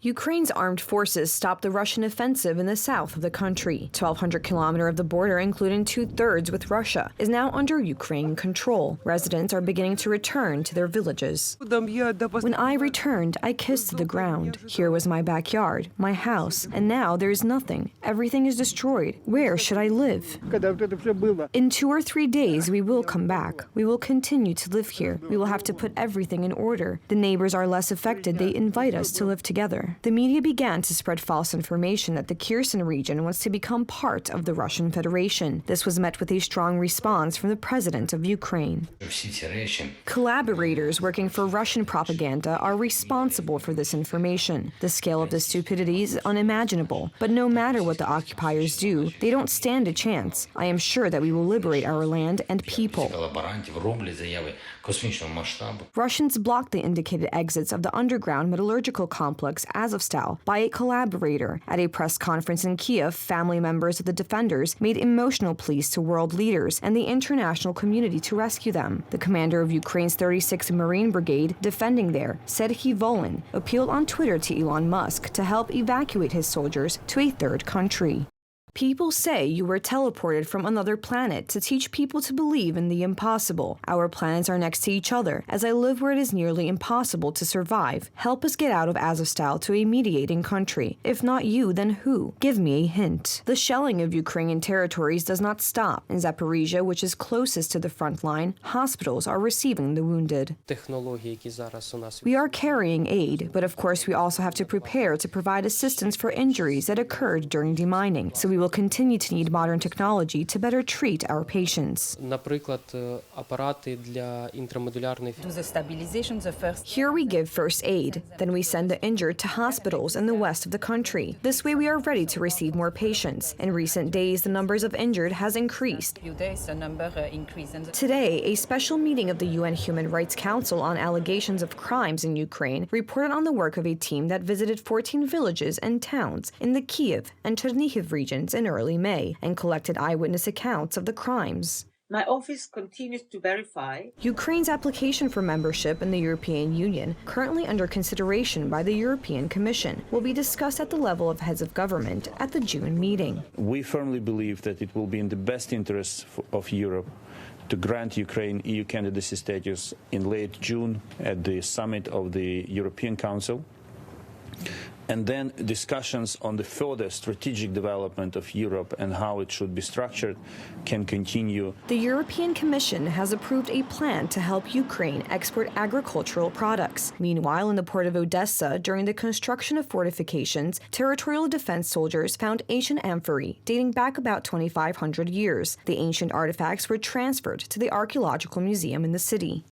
Ukraine's armed forces stopped the Russian offensive in the south of the country. 1,200 kilometers of the border, including 2/3 with Russia, is now under Ukrainian control. Residents are beginning to return to their villages. When I returned, I kissed the ground. Here was my backyard, my house, and now there is nothing. Everything is destroyed. Where should I live? In 2 or 3 days, we will come back. We will continue to live here. We will have to put everything in order. The neighbors are less affected. They invite us to live together. The media began to spread false information that the Kherson region wants to become part of the Russian Federation. This was met with a strong response from the president of Ukraine. Collaborators working for Russian propaganda are responsible for this information. The scale of this stupidity is unimaginable. But no matter what the occupiers do, they don't stand a chance. I am sure that we will liberate our land and people. Russians blocked the indicated exits of the underground metallurgical complex Azovstal by a collaborator. At a press conference in Kiev, family members of the defenders made emotional pleas to world leaders and the international community to rescue them. The commander of Ukraine's 36th Marine Brigade, defending there, said Volin, appealed on Twitter to Elon Musk to help evacuate his soldiers to a third country. People say you were teleported from another planet to teach people to believe in the impossible. Our planets are next to each other, as I live where it is nearly impossible to survive. Help us get out of Azovstal to a mediating country. If not you, then who? Give me a hint. The shelling of Ukrainian territories does not stop. In Zaporizhia, which is closest to the front line, hospitals are receiving the wounded. We are carrying aid, but of course we also have to prepare to provide assistance for injuries that occurred during demining, so we will continue to need modern technology to better treat our patients. Here we give first aid, then we send the injured to hospitals in the west of the country. This way we are ready to receive more patients. In recent days, the numbers of injured has increased. Today, a special meeting of the UN Human Rights Council on allegations of crimes in Ukraine reported on the work of a team that visited 14 villages and towns in the Kiev and Chernihiv regions in early May and collected eyewitness accounts of the crimes. My office continues to verify. Ukraine's application for membership in the European Union, currently under consideration by the European Commission, will be discussed at the level of heads of government at the June meeting. We firmly believe that it will be in the best interests of Europe to grant Ukraine EU candidacy status in late June at the summit of the European Council. And then discussions on the further strategic development of Europe and how it should be structured can continue. The European Commission has approved a plan to help Ukraine export agricultural products. Meanwhile, in the port of Odessa, during the construction of fortifications, territorial defense soldiers found ancient amphorae dating back about 2,500 years. The ancient artifacts were transferred to the Archaeological Museum in the city.